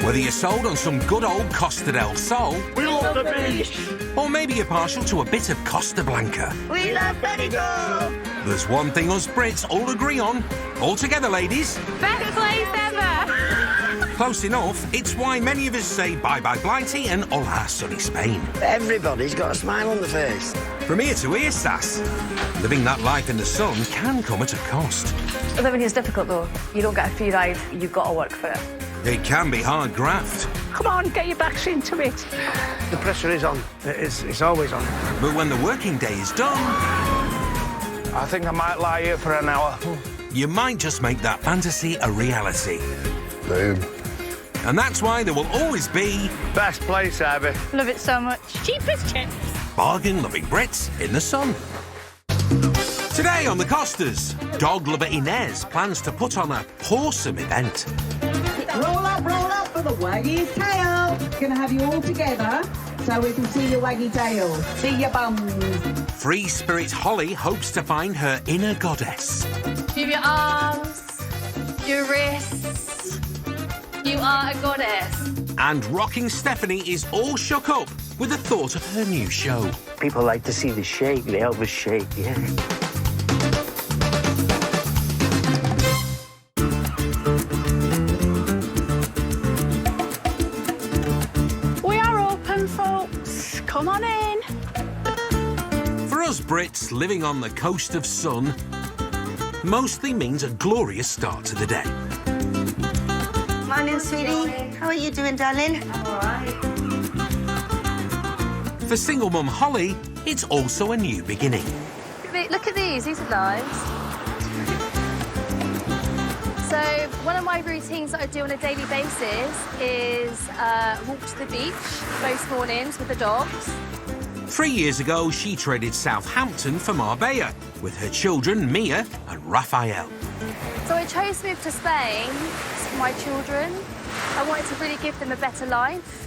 Whether you're sold on some good old Costa del Sol, We love the beach. or maybe you're partial to a bit of Costa Blanca, We love Benidorm. there's one thing us Brits all agree on. All together, ladies. Best place ever! Close enough, it's why many of us say bye-bye Blighty and hola sunny Spain. Everybody's got a smile on the face. From ear to ear, Sass. Living that life in the sun can come at a cost. Living here's difficult, though. You don't get a free ride. You've got to work for it. It can be hard graft. Come on, get your backs into it. The pressure is on. It's always on. But when the working day is done, I think I might lie here for an hour. you might just make that fantasy a reality. Boom. And that's why there will always be Best place ever. Love it so much. Cheapest chips. bargain-loving Brits in the sun. Today on the Costas, dog lover Inez plans to put on a awesome event. Roll up for the waggy tail. Gonna have you all together so we can see your waggy tail. See your bums. Free spirit Holly hopes to find her inner goddess. Move your arms, your wrists. You are a goddess. And rocking Stephanie is all shook up with the thought of her new show. People like to see the shake, the Elvis shake, yeah. We are open, folks. Come on in. For us Brits, living on the coast of sun mostly means a glorious start to the day. Morning, sweetie. How are you doing, darling? For single mum Holly, it's also a new beginning. Look at these are nice. So one of my routines that I do on a daily basis is walk to the beach most mornings with the dogs. 3 years ago, she traded Southampton for Marbella with her children Mia and Raphael. So I chose to move to Spain for my children. I wanted to really give them a better life.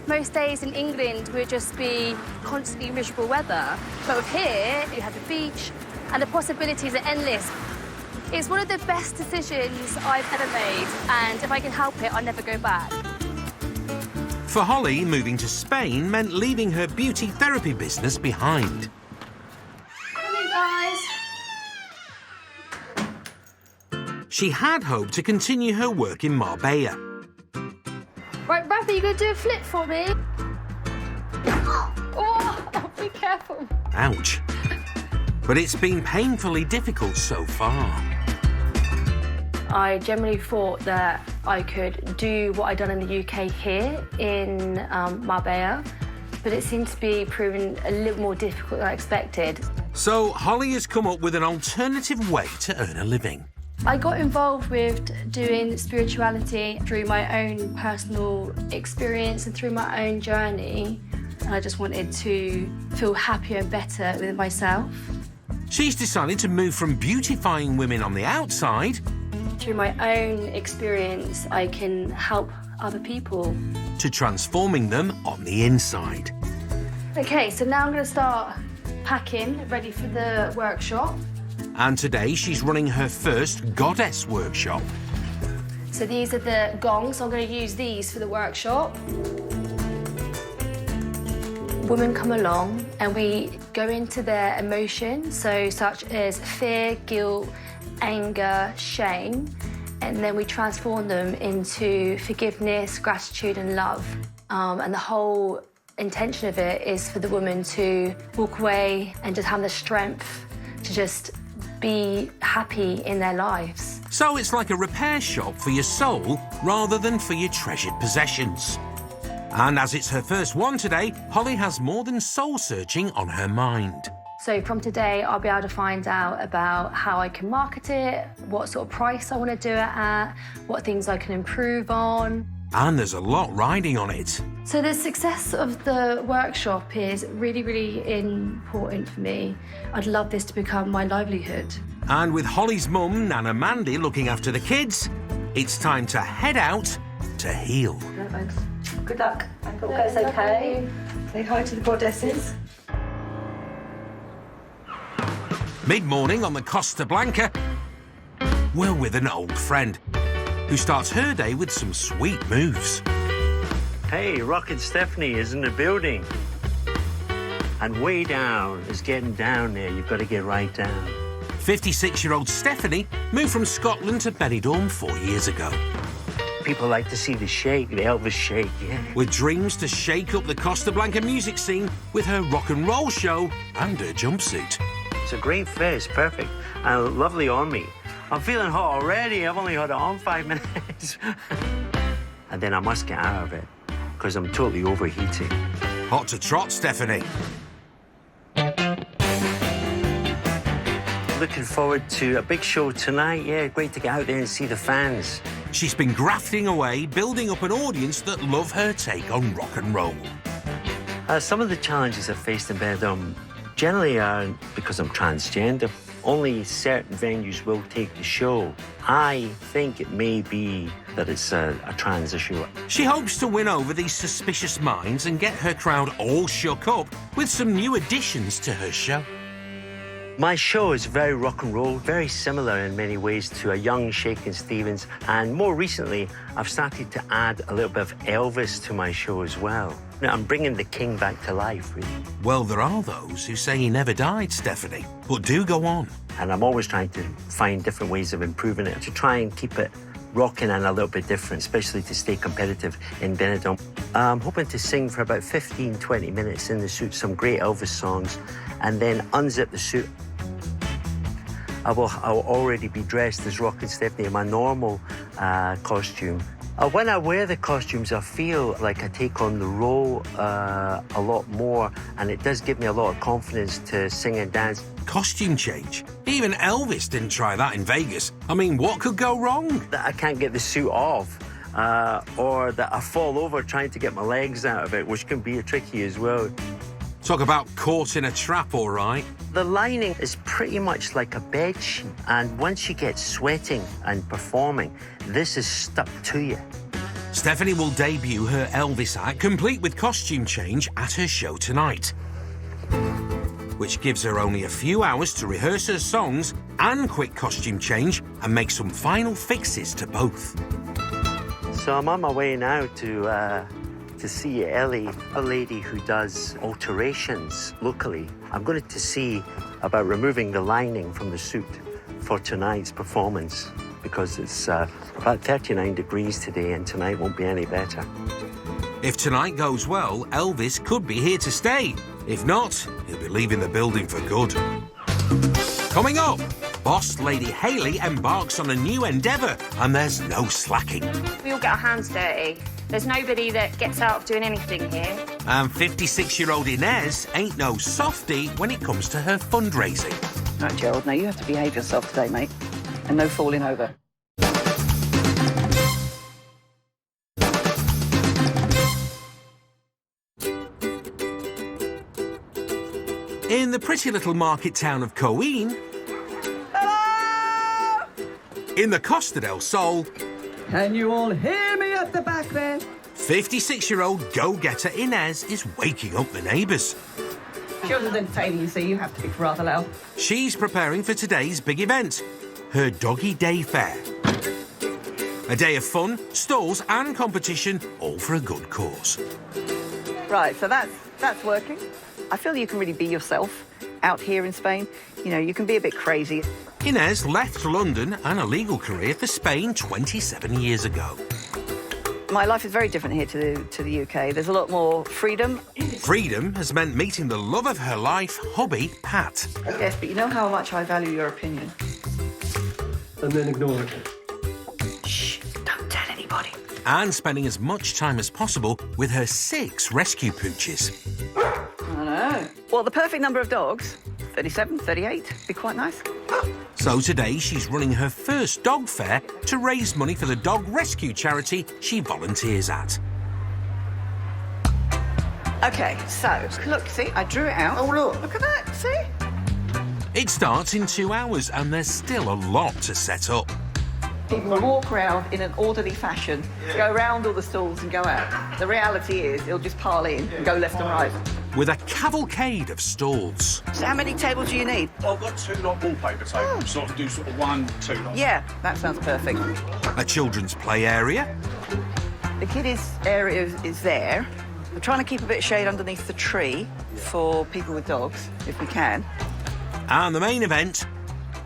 Most days in England would just be constantly miserable weather. But with here, you have the beach and the possibilities are endless. It's one of the best decisions I've ever made, and if I can help it, I'll never go back. For Holly, moving to Spain meant leaving her beauty therapy business behind. Come in, guys. She had hoped to continue her work in Marbella. Right, Rafa, you gonna do a flip for me? Oh, be careful. Ouch. But it's been painfully difficult so far. I generally thought that I could do what I'd done in the UK here in Marbella, but it seemed to be proven a little more difficult than I expected. So Holly has come up with an alternative way to earn a living. I got involved with doing spirituality through my own personal experience and through my own journey, and I just wanted to feel happier and better with myself. She's decided to move from beautifying women on the outside Through my own experience, I can help other people. to transforming them on the inside. Okay, so now I'm going to start packing, ready for the workshop. And today she's running her first goddess workshop. So these are the gongs. I'm going to use these for the workshop. Women come along and we go into their emotions, so such as fear, guilt, anger, shame, and then we transform them into forgiveness, gratitude and love. And the whole intention of it is for the woman to walk away and just have the strength to just be happy in their lives. So it's like a repair shop for your soul rather than for your treasured possessions. And as it's her first one today, Holly has more than soul-searching on her mind. So from today, I'll be able to find out about how I can market it, what sort of price I want to do it at, what things I can improve on. And there's a lot riding on it. So the success of the workshop is really, really important for me. I'd love this to become my livelihood. And with Holly's mum, Nana Mandy, looking after the kids, it's time to head out to heal. Good luck. I hope that's okay. Say hi to the goddesses. Mid-morning on the Costa Blanca, we're with an old friend. who starts her day with some sweet moves. Hey, Rockin' Stephanie is in the building. And way down is getting down there. You've got to get right down. 56-year-old Stephanie moved from Scotland to Benidorm 4 years ago. People like to see the shake, the Elvis shake, yeah. With dreams to shake up the Costa Blanca music scene with her rock and roll show and her jumpsuit. It's a great fit, it's perfect. And lovely on me. I'm feeling hot already. I've only had it on 5 minutes. And then I must get out of it, because I'm totally overheating. Hot to trot, Stephanie. Looking forward to a big show tonight. Yeah, great to get out there and see the fans. She's been grafting away, building up an audience that love her take on rock and roll. Some of the challenges I've faced in Benidorm generally are because I'm transgender. Only certain venues will take the show. I think it may be that it's a trans issue. She hopes to win over these suspicious minds and get her crowd all shook up with some new additions to her show. My show is very rock and roll, very similar in many ways to a young Shakin' Stevens. And more recently, I've started to add a little bit of Elvis to my show as well. Now, I'm bringing the king back to life, really. Well, there are those who say he never died, Stephanie. But do go on. And I'm always trying to find different ways of improving it, to try and keep it rocking and a little bit different, especially to stay competitive in Benidorm. I'm hoping to sing for about 15, 20 minutes in the suit, some great Elvis songs, and then unzip the suit. I will already be dressed as Rockin' Stephanie in my normal costume. When I wear the costumes, I feel like I take on the role a lot more, and it does give me a lot of confidence to sing and dance. Costume change? Even Elvis didn't try that in Vegas. I mean, what could go wrong? That I can't get the suit off, or that I fall over trying to get my legs out of it, which can be tricky as well. Talk about caught in a trap, all right. The lining is pretty much like a bed sheet, and once you get sweating and performing, this is stuck to you. Stephanie will debut her Elvis act, complete with costume change, at her show tonight, which gives her only a few hours to rehearse her songs and quick costume change and make some final fixes to both. So I'm on my way now to see Ellie, a lady who does alterations locally. I'm going to see about removing the lining from the suit for tonight's performance, because it's about 39 degrees today and tonight won't be any better. If tonight goes well, Elvis could be here to stay. If not, he'll be leaving the building for good. Coming up, boss lady Hayley embarks on a new endeavour, and there's no slacking. We all get our hands dirty. There's nobody that gets out of doing anything here. And 56-year-old Inez ain't no softie when it comes to her fundraising. Right, Gerald, now you have to behave yourself today, mate. And no falling over. In the pretty little market town of Coeen, in the Costa del Sol, Can you all hear me at the back there? 56-year-old go-getter Inez is waking up the neighbours. Children's entertaining, you see, you have to be rather loud. She's preparing for today's big event, her Doggy Day Fair. A day of fun, stalls and competition, all for a good cause. Right, so that's working. I feel you can really be yourself out here in Spain. You know, you can be a bit crazy. Inez left London and a legal career for Spain 27 years ago. My life is very different here to the UK. There's a lot more freedom. Freedom has meant meeting the love of her life, hubby Pat. Yes, but you know how much I value your opinion. And then ignore it. Shh, don't tell anybody. And spending as much time as possible with her 6 rescue pooches. I know. Well, the perfect number of dogs, 37, 38, be quite nice. So today she's running her first dog fair to raise money for the dog rescue charity she volunteers at. Okay, so, look, see, I drew it out. Oh, look. Look at that, see? It starts in 2 hours and there's still a lot to set up. People will walk around in an orderly fashion, go around all the stalls and go out. The reality is, it'll just pile in and go left and right. With a cavalcade of stalls. So how many tables do you need? I've got 2 like wallpaper tables, so I can do sort of 1, 2. Yeah, that sounds perfect. A children's play area. The kiddies area is there. We're trying to keep a bit of shade underneath the tree for people with dogs, if we can. And the main event,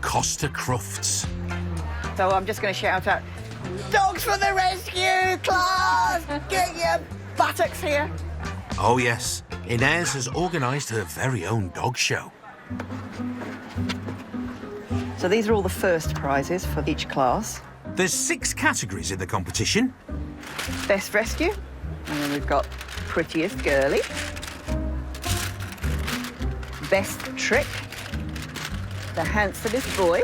Costa Crufts. So I'm just going to shout out, dogs for the rescue, class! Get your buttocks here. Oh yes, Inez has organised her very own dog show. So these are all the first prizes for each class. There's 6 categories in the competition. Best rescue, and then we've got prettiest girly. Best trick, the handsomest boy.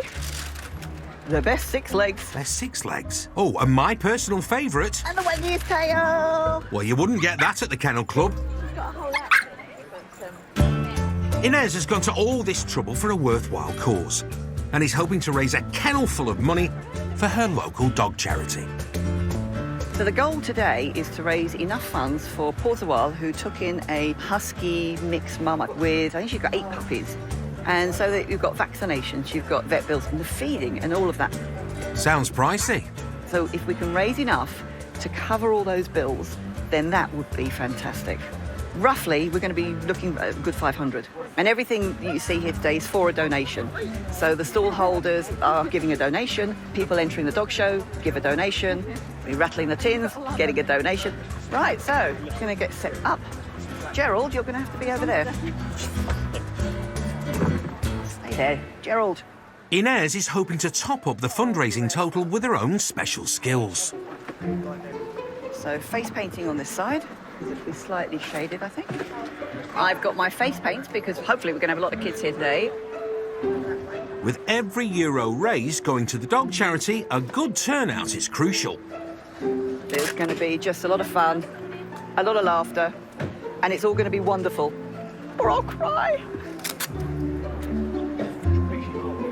The best 6 legs. Best 6 legs. Oh, and my personal favourite. And the waggiest tail. Well, you wouldn't get that at the Kennel Club. Inez has gone to all this trouble for a worthwhile cause and is hoping to raise a kennel full of money for her local dog charity. So the goal today is to raise enough funds for Portugal, who took in a husky mixed mama with, I think she's got 8 puppies. And so that you've got vaccinations, you've got vet bills and the feeding and all of that. Sounds pricey. So if we can raise enough to cover all those bills, then that would be fantastic. Roughly, we're going to be looking at a good 500. And everything that you see here today is for a donation. So the stall holders are giving a donation, people entering the dog show give a donation, we're rattling the tins, getting a donation. Right, so it's going to get set up. Gerald, you're going to have to be over there. Stay there, Gerald. Inez is hoping to top up the fundraising total with her own special skills. So face painting on this side. It'll be slightly shaded, I think. I've got my face paints because hopefully we're going to have a lot of kids here today. With every euro raised going to the dog charity, a good turnout is crucial. There's going to be just a lot of fun, a lot of laughter, and it's all going to be wonderful. Or I'll cry.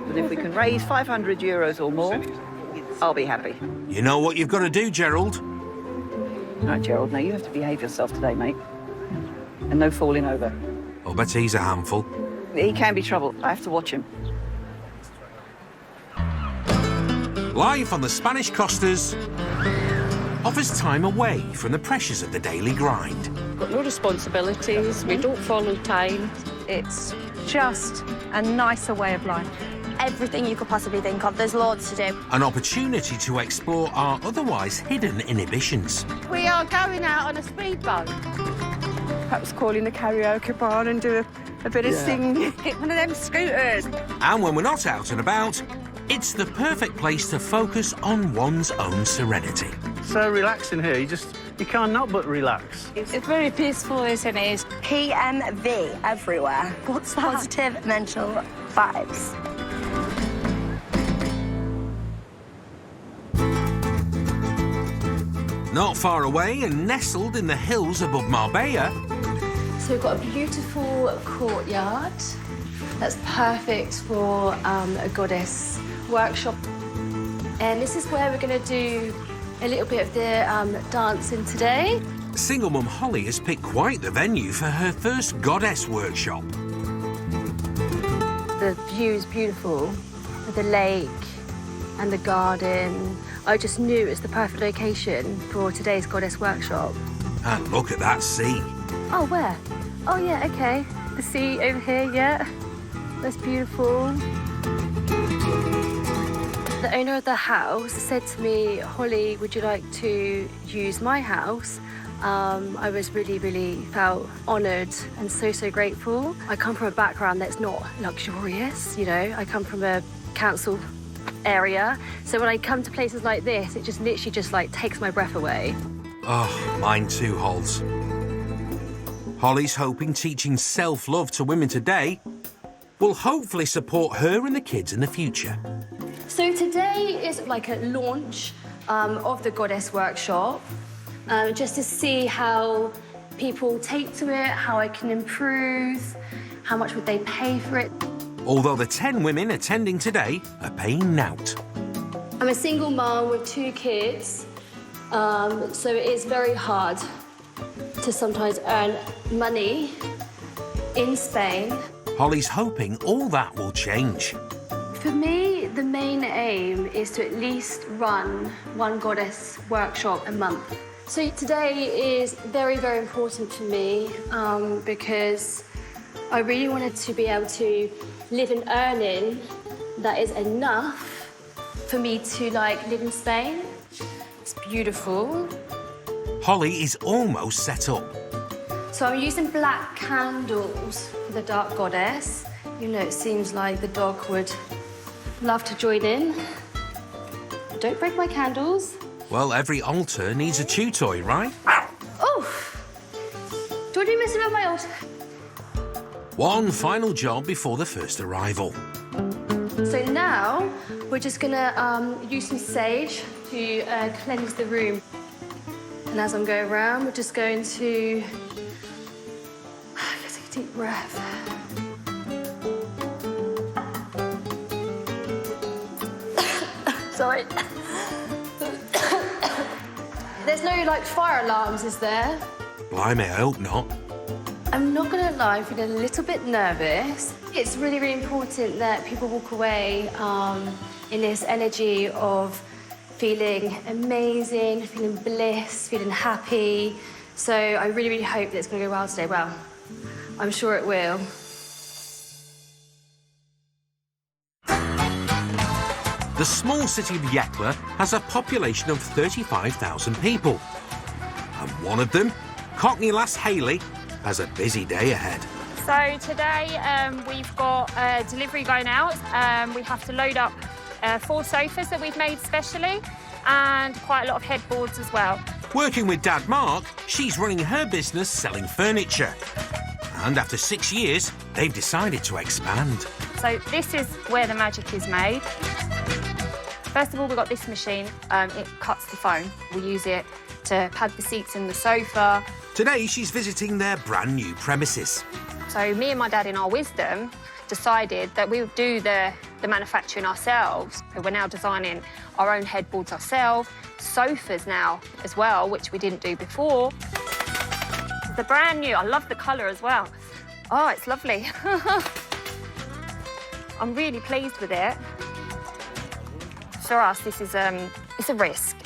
And if we can raise 500 euros or more, I'll be happy. You know what you've got to do, Gerald? Right, Gerald, now you have to behave yourself today, mate. And no falling over. I'll bet he's a handful. He can be trouble. I have to watch him. Life on the Spanish Costas offers time away from the pressures of the daily grind. Got no responsibilities, we don't follow time. It's just a nicer way of life. Everything you could possibly think of, there's loads to do. An opportunity to explore our otherwise hidden inhibitions. We are going out on a speedboat. Perhaps call in the karaoke bar and do a bit of singing. Get one of them scooters. And when we're not out and about, it's the perfect place to focus on one's own serenity. So relaxing here, you can't not but relax. It's very peaceful, isn't it? PMV everywhere. What's that? Positive mental vibes. Not far away and nestled in the hills above Marbella. So we've got a beautiful courtyard that's perfect for a goddess workshop. And this is where we're going to do a little bit of the dancing today. Single mum Holly has picked quite the venue for her first goddess workshop. The view is beautiful, with the lake and the garden. I just knew it was the perfect location for today's goddess workshop. And look at that sea. Oh, where? Oh, yeah, okay. The sea over here, yeah. That's beautiful. The owner of the house said to me, Holly, would you like to use my house? I was really felt honoured and so grateful. I come from a background that's not luxurious, you know. I come from a council area, so when I come to places like this, it just literally just like takes my breath away. Oh, mine too, Hols. Holly's hoping teaching self-love to women today will hopefully support her and the kids in the future. So today is like a launch of the Goddess Workshop, just to see how people take to it, how I can improve, how much would they pay for it. Although the 10 women attending today are paying nout. I'm a single mom with 2 kids, so it is very hard to sometimes earn money in Spain. Holly's hoping all that will change. For me, the main aim is to at least run one goddess workshop a month. So today is very, very important to me because I really wanted to be able to live an earning that is enough for me to live in Spain. It's beautiful. Holly is almost set up. So I'm using black candles for the dark goddess. You know, it seems like the dog would love to join in. Don't break my candles. Well, every altar needs a chew toy, right? Oh! Don't you mess around my altar. One final job before the first arrival. So now we're just gonna use some sage to cleanse the room. And as I'm going around, we're just going to take a deep breath. Sorry. There's no fire alarms, is there? Blimey, I hope not. I'm not gonna lie, I'm feeling a little bit nervous. It's really, really important that people walk away in this energy of feeling amazing, feeling bliss, feeling happy. So I really, really hope that it's gonna go well today. Well, I'm sure it will. The small city of Yekla has a population of 35,000 people. And one of them, Cockney lass Hayley, has a busy day ahead. So today we've got a delivery going out. We have to load up 4 sofas that we've made specially and quite a lot of headboards as well. Working with Dad Mark, she's running her business selling furniture. And after 6 years, they've decided to expand. So this is where the magic is made. First of all, we've got this machine. It cuts the foam. We use it to pad the seats in the sofa. Today, she's visiting their brand new premises. So me and my dad, in our wisdom, decided that we would do the manufacturing ourselves. So we're now designing our own headboards ourselves, sofas now as well, which we didn't do before. The brand new, I love the colour as well. Oh, it's lovely. I'm really pleased with it. For us, this is it's a risk,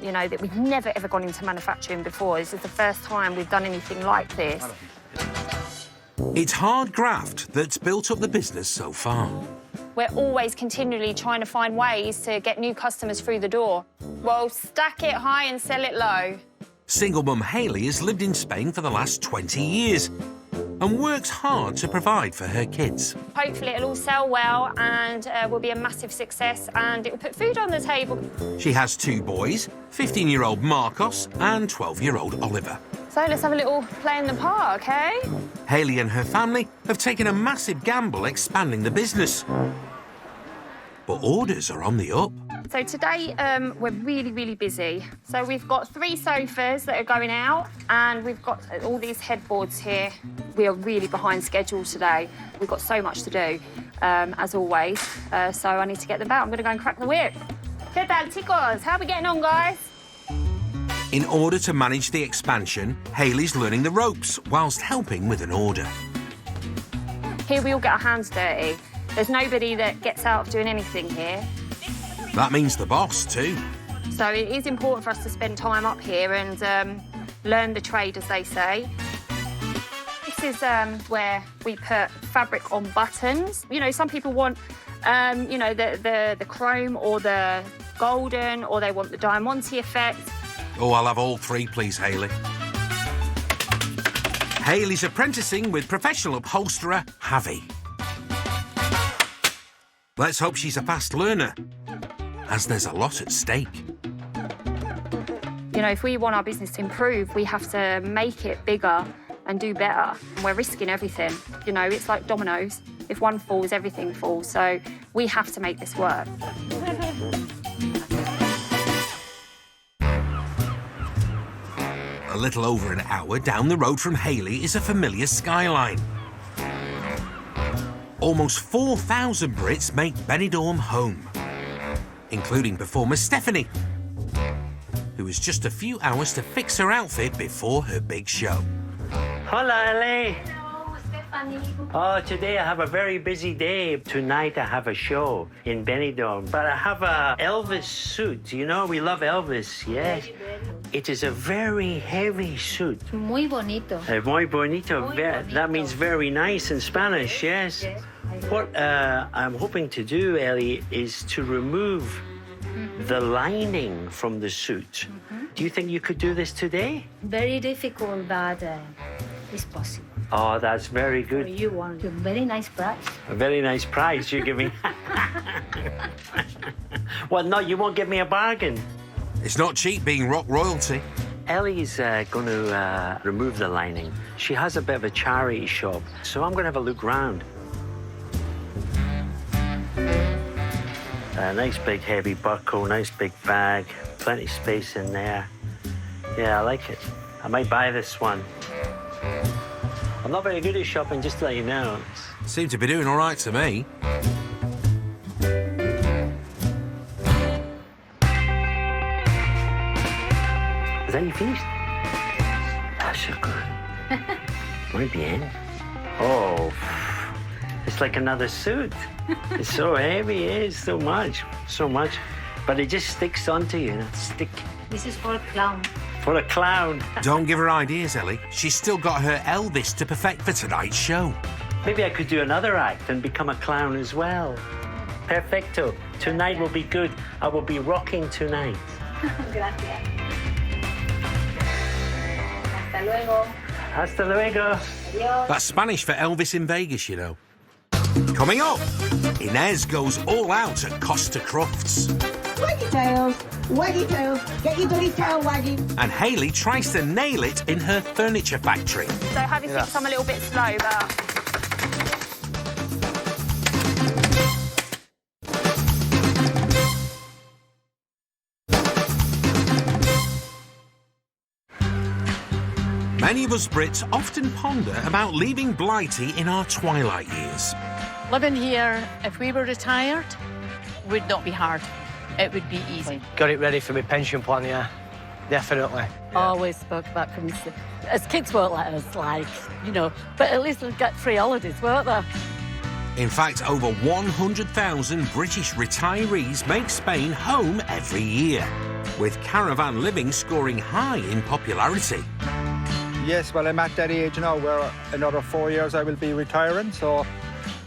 you know, that we've never, ever gone into manufacturing before. This is the first time we've done anything like this. It's hard graft that's built up the business so far. We're always continually trying to find ways to get new customers through the door. Well, stack it high and sell it low. Single mum Hayley has lived in Spain for the last 20 years and works hard to provide for her kids. Hopefully it'll all sell well and will be a massive success and it will put food on the table. She has 2 boys, 15-year-old Marcos and 12-year-old Oliver. So let's have a little play in the park, eh? Hayley and her family have taken a massive gamble expanding the business. But orders are on the up. So today we're really, really busy. So we've got 3 sofas that are going out and we've got all these headboards here. We are really behind schedule today. We've got so much to do, as always. So I need to get them out. I'm going to go and crack the whip. ¿Qué tal, chicos? How are we getting on, guys? In order to manage the expansion, Hayley's learning the ropes whilst helping with an order. Here we all get our hands dirty. There's nobody that gets out of doing anything here. That means the boss, too. So it is important for us to spend time up here and learn the trade, as they say. This is where we put fabric on buttons. You know, some people want, you know, the chrome or the golden, or they want the diamante effect. Oh, I'll have all 3, please, Hayley. Hayley's apprenticing with professional upholsterer Javi. Let's hope she's a fast learner, as there's a lot at stake. You know, if we want our business to improve, we have to make it bigger and do better. And we're risking everything. You know, it's like dominoes. If one falls, everything falls. So we have to make this work. A little over an hour down the road from Hayley is a familiar skyline. Almost 4,000 Brits make Benidorm home. including performer Stephanie, who has just a few hours to fix her outfit before her big show. Hola, Ellie. Hello, Stephanie. Oh, today I have a very busy day. Tonight I have a show in Benidorm, but I have a Elvis suit. You know, we love Elvis, yes. It is a very heavy suit. Muy bonito. Muy bonito. Muy bonito. That means very nice in Spanish, yes. What I'm hoping to do, Ellie, is to remove the lining from the suit. Do you think you could do this today? Very difficult, but it's possible. Oh, that's very For good. you want a very nice price. A very nice price you're giving. Well, no, you won't give me a bargain. It's not cheap being rock royalty. Ellie's going to remove the lining. She has a bit of a charity shop, so I'm going to have a look round. A nice big heavy buckle, nice big bag, plenty of space in there. Yeah, I like it. I might buy this one. I'm not very good at shopping, just to let you know. Seem to be doing all right to me. Is that you finished? Ah, so good. Muy bien. Oh, it's like another suit. It's so heavy, it is so much. But it just sticks onto you, stick. This is for a clown. For a clown. Don't give her ideas, Ellie. She's still got her Elvis to perfect for tonight's show. Maybe I could do another act and become a clown as well. Perfecto. Tonight will be good. I will be rocking tonight. Gracias. Hasta luego. Hasta luego. Adiós. That's Spanish for Elvis in Vegas, you know. Coming up, Inez goes all out at Costa Crufts. Waggy tails, get your doggy tail waggy. And Hayley tries to nail it in her furniture factory. So having thinks I'm a little bit slow, but Many of us Brits often ponder about leaving Blighty in our twilight years. Living here, if we were retired, would not be hard. It would be easy. Got it ready for my pension plan, yeah. Definitely. Always spoke about coming to... As kids won't let us, but at least we'll get free holidays, won't they? In fact, over 100,000 British retirees make Spain home every year, with caravan living scoring high in popularity. Yes, well, I'm at that age now where another 4 years I will be retiring, so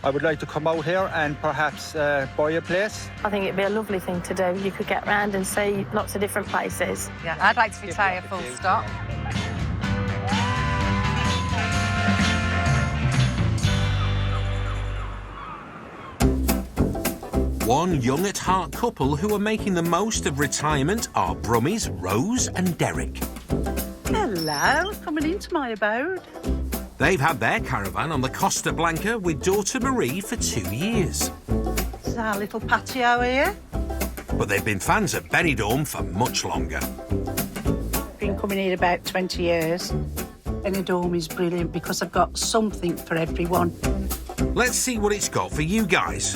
I would like to come out here and perhaps buy a place. I think it'd be a lovely thing to do. You could get round and see lots of different places. Yeah, I'd like to retire full stop. One young at heart couple who are making the most of retirement are Brummies Rose and Derek. Hello, coming into my abode. They've had their caravan on the Costa Blanca with daughter Marie for 2 years. This is our little patio here. But they've been fans of Benidorm for much longer. Been coming here about 20 years. Benidorm is brilliant because I've got something for everyone. Let's see what it's got for you guys.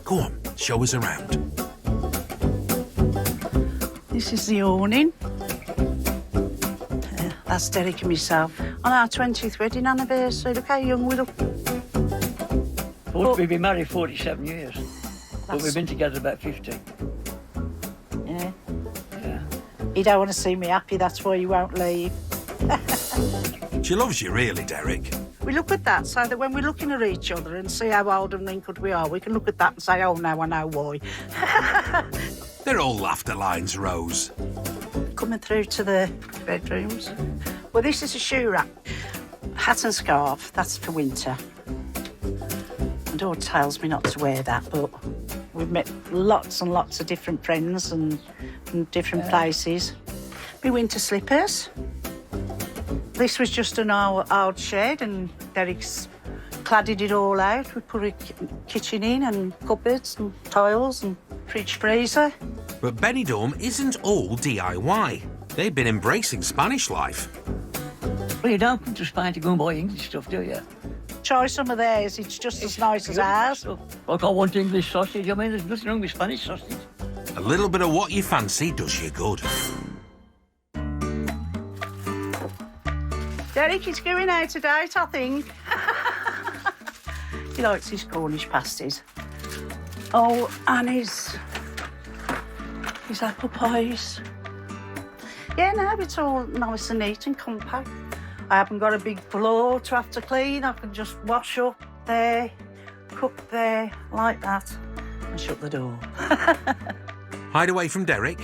Go on, show us around. This is the awning. That's Derek and myself. On our 20th wedding anniversary. Look how young we look. We've been married 47 years, but we've been together about 50. Yeah. You don't want to see me happy, that's why you won't leave. She loves you really, Derek. We look at that so that when we're looking at each other and see how old and wrinkled we are, we can look at that and say, oh, now I know why. They're all laughter lines, Rose. Coming through to the bedrooms. Well, this is a shoe rack. Hat and scarf, that's for winter. My daughter tells me not to wear that, but we've met lots and lots of different friends and different places. My winter slippers. This was just an old shed and Derek's cladded it all out. We put a kitchen in and cupboards and tiles and fridge freezer. But Benidorm isn't all DIY. They've been embracing Spanish life. Well, you don't come to Spain to go and buy English stuff, do you? Try some of theirs. It's just as nice as ours. I can't want English sausage. I mean, there's nothing wrong with Spanish sausage. A little bit of what you fancy does you good. Derek is going out to date, I think. He likes his Cornish pasties. Oh, and his apple pies. Yeah, no, it's all nice and neat and compact. I haven't got a big floor to have to clean. I can just wash up there, cook there, like that, and shut the door. Hide away from Derek?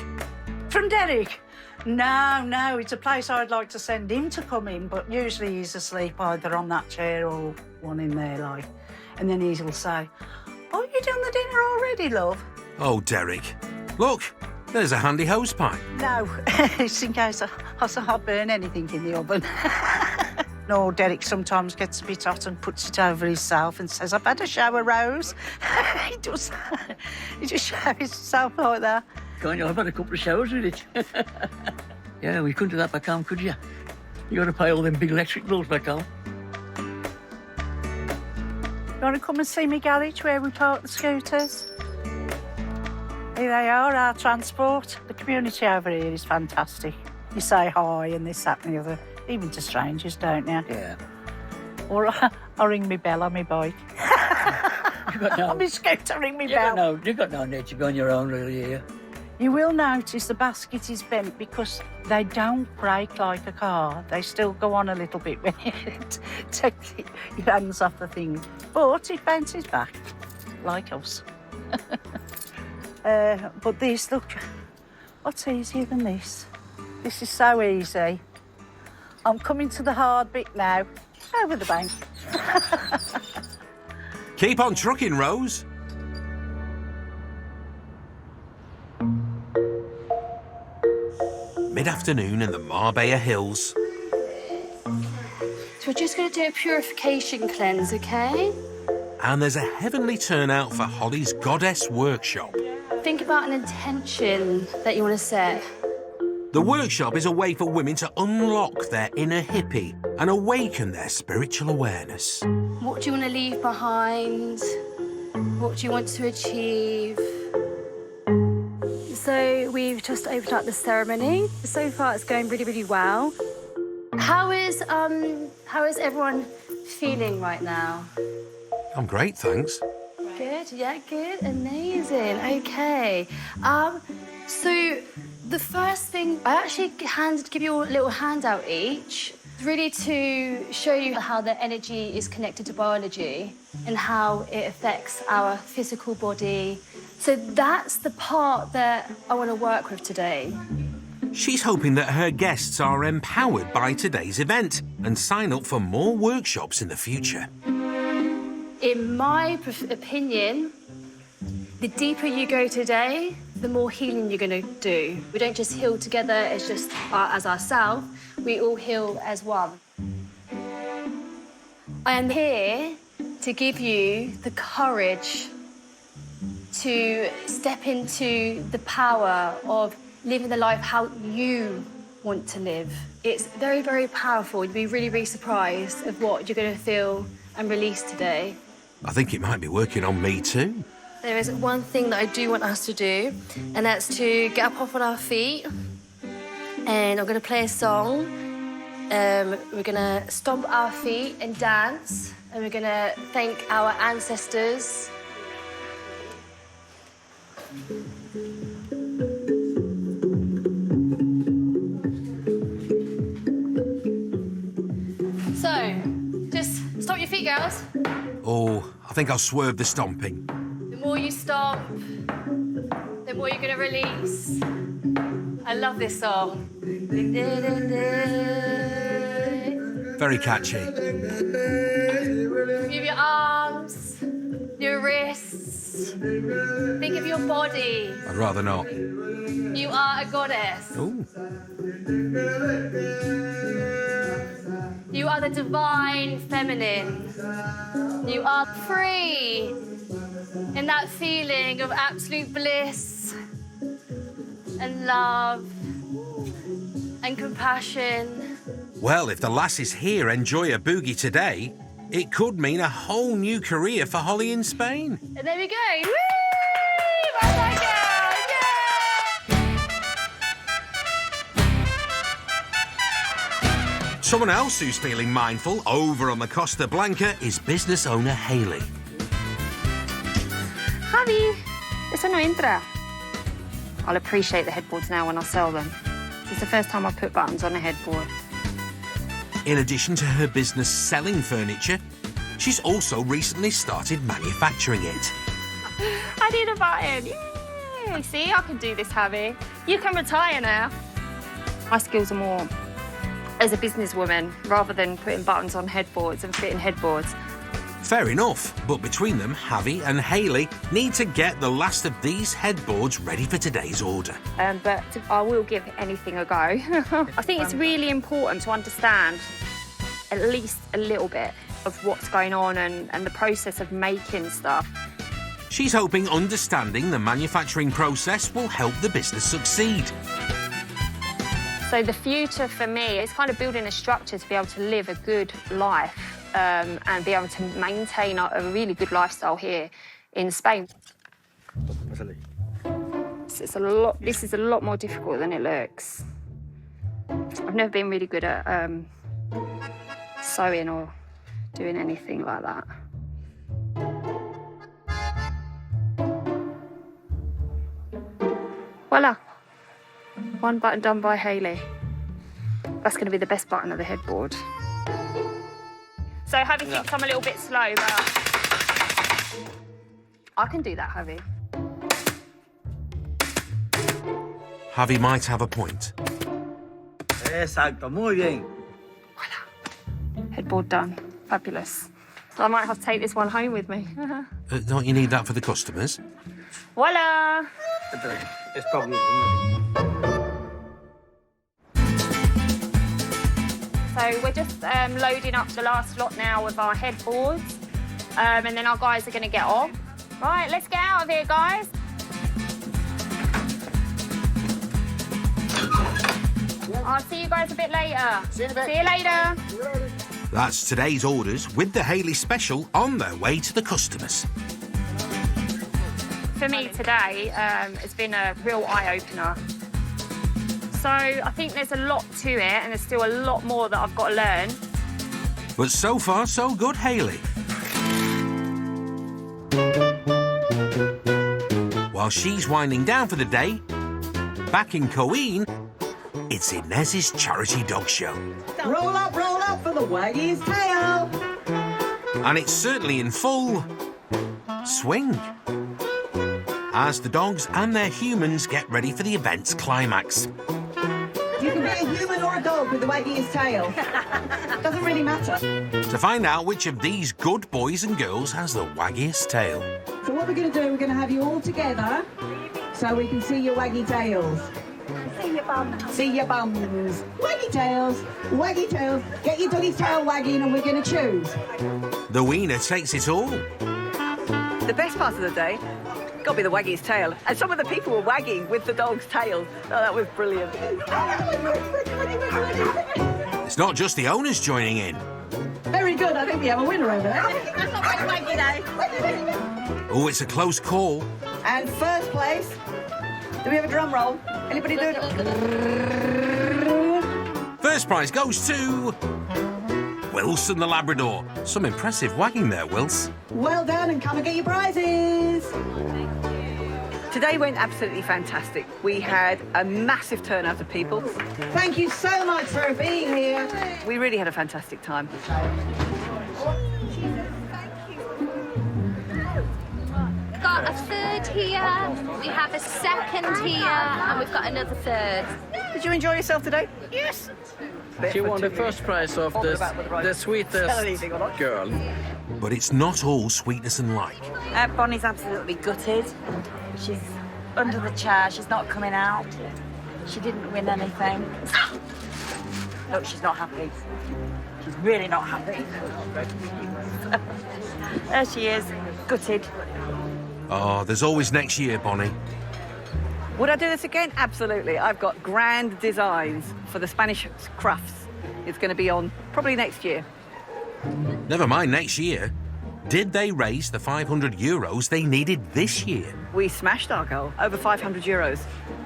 From Derek? No, it's a place I'd like to send him to come in, but usually he's asleep either on that chair or one in there, like. And then he'll say, "Oh, you done the dinner already, love?" Oh, Derek. Look, there's a handy hose pipe. No, it's in case I burn anything in the oven. No, Derek sometimes gets a bit hot and puts it over himself and says, "I've had a shower, Rose." He does. He just showers himself like that. Can't you? I've had a couple of showers with it. Yeah, well, you couldn't do that back home, could you? You got to pay all them big electric bills back home. You want to come and see me garage where we park the scooters? Here they are, our transport. The community over here is fantastic. You say hi and this, that and the other, even to strangers, don't you? Yeah. Or I ring me bell on my bike. You got no... On my scooter, ring me bell. You got no need to go on your own, really, here. You will notice the basket is bent because they don't brake like a car. They still go on a little bit when you take your hands off the thing. But it bounces back, like us. But this, look, what's easier than this? This is so easy. I'm coming to the hard bit now. Over the bank. Keep on trucking, Rose. Mid-afternoon in the Marbella Hills. So we're just going to do a purification cleanse, okay? And there's a heavenly turnout for Holly's Goddess Workshop. Think about an intention that you want to set. The workshop is a way for women to unlock their inner hippie and awaken their spiritual awareness. What do you want to leave behind? What do you want to achieve? So we've just opened up the ceremony. So far it's going really, really well. How is everyone feeling right now? I'm great, thanks. Good, yeah, good, amazing, okay. So the first thing, I actually give you a little handout each, really to show you how the energy is connected to biology and how it affects our physical body. So that's the part that I want to work with today. She's hoping that her guests are empowered by today's event and sign up for more workshops in the future. In my opinion, the deeper you go today, the more healing you're going to do. We don't just heal together as just as ourselves, we all heal as one. I am here to give you the courage to step into the power of living the life how you want to live. It's very, very powerful. You'd be really, really surprised of what you're going to feel and release today. I think it might be working on me too. There is one thing that I do want us to do, and that's to get up off on our feet. And I'm going to play a song. We're going to stomp our feet and dance. And we're going to thank our ancestors. So, just stomp your feet, girls. Oh, I think I'll swerve the stomping. The more you stomp, the more you're going to release. I love this song. Very catchy. Move your arms, your wrists. Think of your body. I'd rather not. You are a goddess. Ooh. You are the divine feminine. You are free in that feeling of absolute bliss and love and compassion. Well, if the lasses here enjoy a boogie today, It could mean a whole new career for Holly in Spain. And there we go. Woo! Oh my God! Yeah! Someone else who's feeling mindful over on the Costa Blanca is business owner Hayley. Javi, eso no entra. I'll appreciate the headboards now when I sell them. It's the first time I put buttons on a headboard. In addition to her business selling furniture, she's also recently started manufacturing it. I need a button. Yay! See, I can do this, Javi. You can retire now. My skills are more as a businesswoman rather than putting buttons on headboards and fitting headboards. Fair enough, but between them, Javi and Hayley need to get the last of these headboards ready for today's order. But I will give anything a go. I think it's really important to understand at least a little bit of what's going on and the process of making stuff. She's hoping understanding the manufacturing process will help the business succeed. So the future for me is kind of building a structure to be able to live a good life and be able to maintain a really good lifestyle here in Spain. This is a lot more difficult than it looks. I've never been really good at sewing or doing anything like that. Voila. One button done by Hayley. That's going to be the best button of the headboard. So Javi thinks I'm a little bit slow, but I can do that, Javi. Javi might have a point. Exacto, muy bien. Headboard done. Fabulous. So I might have to take this one home with me. Don't you need that for the customers? Voila! It's probably... So we're just loading up the last lot now of our headboards, and then our guys are going to get off. Right, let's get out of here, guys. I'll see you guys a bit later. See you later. That's today's orders with the Hayley special on their way to the customers. For me today, it's been a real eye-opener. So I think there's a lot to it, and there's still a lot more that I've got to learn. But so far, so good, Hayley. While she's winding down for the day, back in Coeen, it's Inez's charity dog show. Roll up for the waggy's tail. And it's certainly in full swing as the dogs and their humans get ready for the event's climax. You can be a human or a dog with the waggy's tail. Doesn't really matter. To find out which of these good boys and girls has the waggiest tail. So what we're going to do, we're going to have you all together so we can see your waggy tails. See your bums. See your bums. Waggy tails. Waggy tails. Get your doggy's tail wagging and we're going to choose. The wiener takes it all. The best part of the day got to be the waggy's tail. And some of the people were wagging with the dog's tail. Oh, that was brilliant. It's not just the owners joining in. Very good. I think we have a winner over there. That's not very waggy day. Oh, it's a close call. And first place, do we have a drum roll? Anybody do it? First prize goes to Wilson the Labrador. Some impressive wagging there, Wils. Well done, and come and get your prizes. Today went absolutely fantastic. We had a massive turnout of people. Thank you so much for being here. We really had a fantastic time. We've got a third here, we have a second here, and we've got another third. Did you enjoy yourself today? Yes. She won the first prize of the sweetest girl. But it's not all sweetness and light. Bonnie's absolutely gutted. She's under the chair. She's not coming out. She didn't win anything. Look, she's not happy. She's really not happy. There she is, gutted. Oh, there's always next year, Bonnie. Would I do this again? Absolutely. I've got grand designs for the Spanish crafts. It's going to be on probably next year. Never mind next year. Did they raise the €500 they needed this year? We smashed our goal, over €500.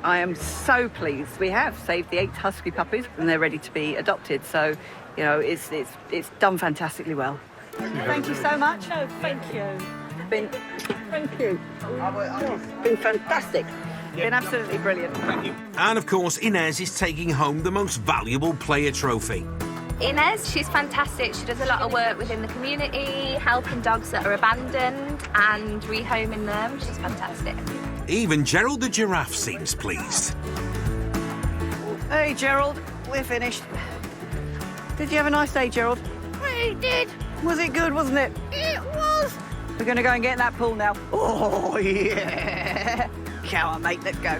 I am so pleased. We have saved the 8 husky puppies and they're ready to be adopted. So, you know, it's done fantastically well. Thank you so much. No, thank you. Thank you. It's been fantastic. Been absolutely brilliant. Thank you. And of course, Inez is taking home the most valuable player trophy. Inez, she's fantastic. She does a lot of work within the community, helping dogs that are abandoned and rehoming them. She's fantastic. Even Gerald the giraffe seems pleased. Hey, Gerald, we're finished. Did you have a nice day, Gerald? I did. Was it good, wasn't it? It was. We're going to go and get in that pool now. Oh, yeah. Come on, mate, let's go.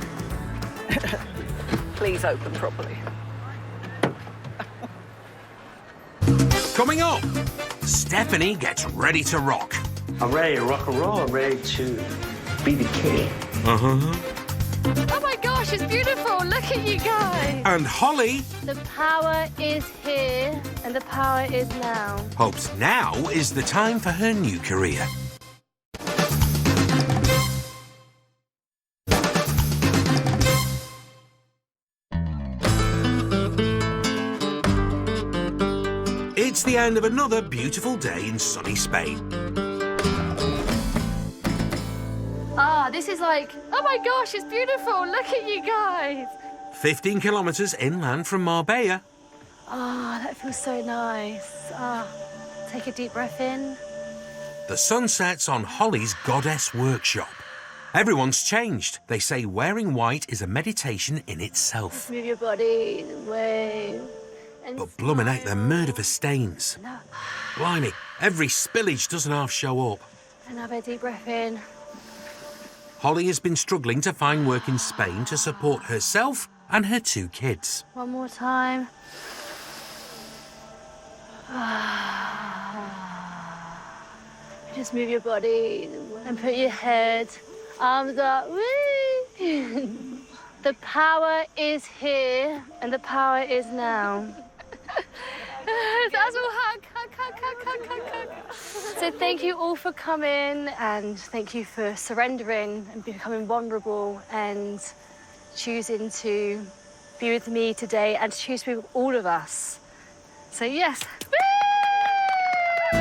Please open properly. Coming up, Stephanie gets ready to rock. I'm ready to rock and roll. I'm ready to be the king. Oh my gosh, it's beautiful. Look at you guys. And Holly The power is here and the power is now. hopes now is the time for her new career. It's the end of another beautiful day in sunny Spain. Ah, this is like, oh my gosh, it's beautiful. Look at you guys. 15 kilometres inland from Marbella. Ah, that feels so nice. Ah, take a deep breath in. The sun sets on Holly's Goddess Workshop. Everyone's changed. They say wearing white is a meditation in itself. Just move your body, wave. And But bloomin' heck, they're murder for stains. No. Blimey, every spillage doesn't half show up. Another deep breath in. Holly has been struggling to find work in Spain to support herself and her 2 kids. One more time. Just move your body and put your head, arms up. Woo! The power is here and the power is now. That's all hug. So thank you all for coming and thank you for surrendering and becoming vulnerable and choosing to be with me today and to choose to be with all of us. So yes. Woo!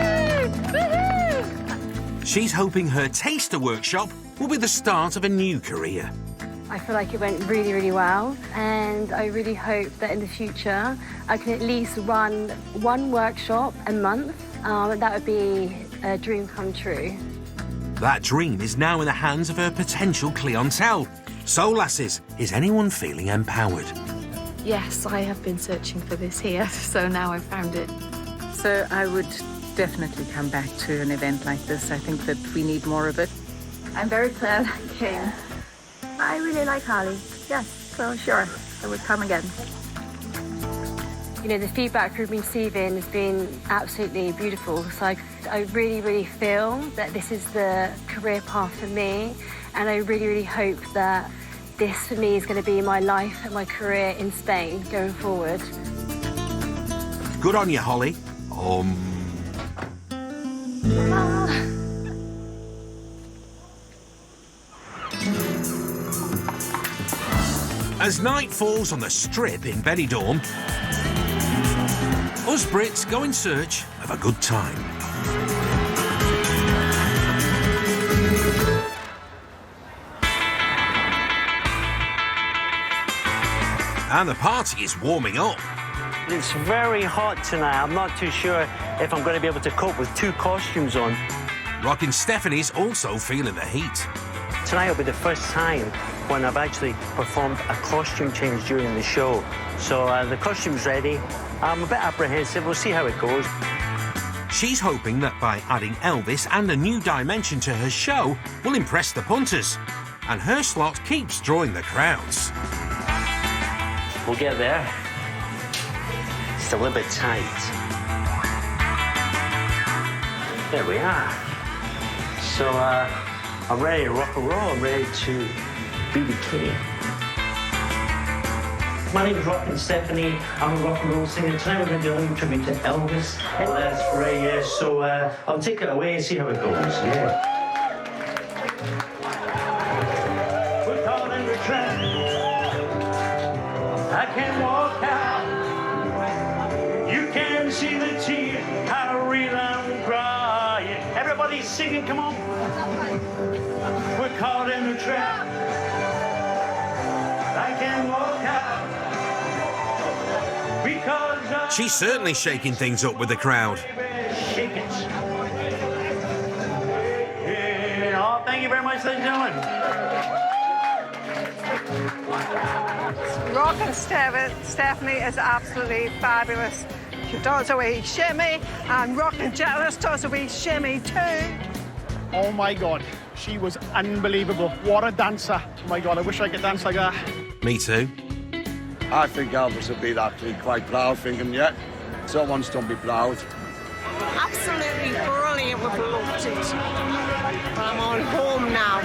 Woohoo! She's hoping her taster workshop will be the start of a new career. I feel like it went really, really well, and I really hope that in the future I can at least run 1 workshop a month. That would be a dream come true. That dream is now in the hands of her potential clientele. So, lasses, is anyone feeling empowered? Yes, I have been searching for this here, so now I've found it. So I would definitely come back to an event like this. I think that we need more of it. I'm very glad I came. I really like Holly. Yes, so sure, I would come again. You know, the feedback we've been receiving has been absolutely beautiful. So I really, really feel that this is the career path for me. And I really, really hope that this, for me, is going to be my life and my career in Spain going forward. Good on you, Holly. As night falls on the strip in Benidorm, us Brits go in search of a good time. And the party is warming up. It's very hot tonight. I'm not too sure if I'm going to be able to cope with 2 costumes on. Rockin' Stephanie's also feeling the heat. Tonight will be the first time when I've actually performed a costume change during the show. So the costume's ready. I'm a bit apprehensive. We'll see how it goes. She's hoping that by adding Elvis and a new dimension to her show will impress the punters. And her slot keeps drawing the crowds. We'll get there. It's a little bit tight. There we are. So I'm ready to rock and roll. I'm ready to be the king. My name is Rockin' Stephanie. I'm a rock and roll singer. Tonight we're going to do a little tribute to Elvis. That's great, yeah. So I'll take it away and see how it goes. Yeah. We're caught in the trap. I can't walk out. You can see the tear. How real I'm crying. Everybody's singing, come on. We're caught in the trap. I can't walk out. Because She's certainly shaking things up with the crowd. shake it. Yeah. Oh, thank you very much, ladies and gentlemen. Rockin' Stephanie is absolutely fabulous. She does a wee shimmy, and Rockin' Janice does a wee shimmy too. Oh my God, she was unbelievable. What a dancer. Oh my God, I wish I could dance like that. Me too. I think Elvis would be actually quite proud, thinking, yeah, someone's done me proud. Absolutely brilliant, we've loved it. I'm on home now.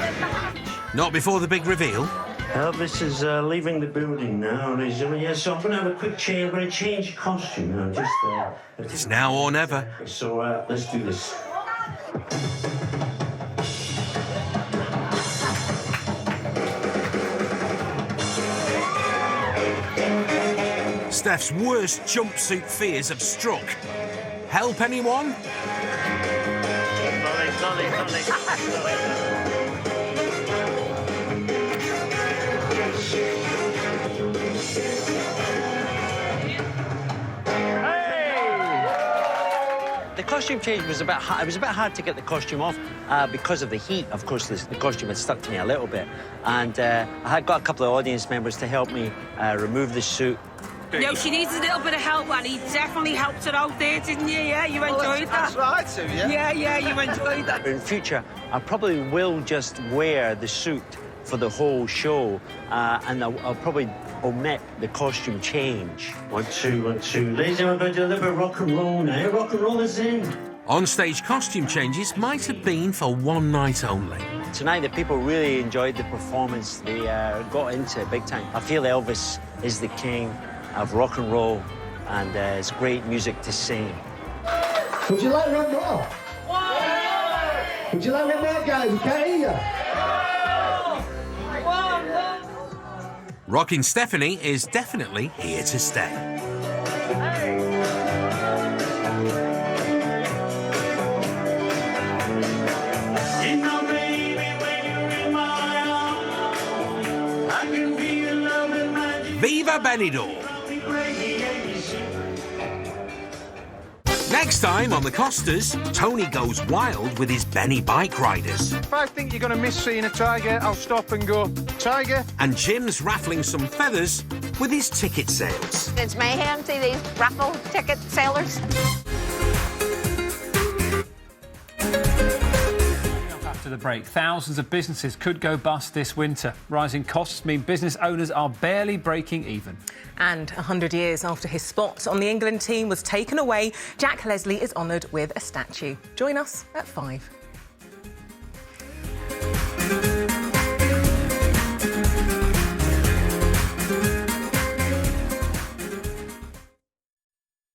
Not before the big reveal. Elvis is leaving the building now, ladies and gentlemen. Yeah, so I'm going to have a quick change. I'm going to change costume now. Just, It's now or never. So let's do this. Steph's worst jumpsuit fears have struck. Help anyone? The costume change was it was a bit hard to get the costume off because of the heat. Of course, the costume had stuck to me a little bit. And I had got a couple of audience members to help me remove the suit. No, she needs a little bit of help, and he definitely helped her out there, didn't you? Yeah, you enjoyed that. That's right, Sue, yeah? Yeah, you enjoyed that. In future, I probably will just wear the suit for the whole show, and I'll probably omit the costume change. 1, 2, 1, 2. Ladies and gentlemen, we're going to do a little bit of rock and roll now. Rock and roll is in. On-stage costume changes might have been for one night only. Tonight, the people really enjoyed the performance. They got into it big time. I feel Elvis is the king of rock and roll, and it's great music to sing. Would you like one more? Would you like one more, guys? We can't hear you. Rockin' Stephanie is definitely here to stay. Viva Benidorm! Next time on The Costas, Tony goes wild with his Benny bike riders. If I think you're going to miss seeing a tiger, I'll stop and go, tiger. And Jim's raffling some feathers with his ticket sales. It's mayhem to these raffle ticket sellers. After the break, thousands of businesses could go bust this winter. Rising costs mean business owners are barely breaking even. And 100 years after his spot on the England team was taken away, Jack Leslie is honoured with a statue. Join us at 5.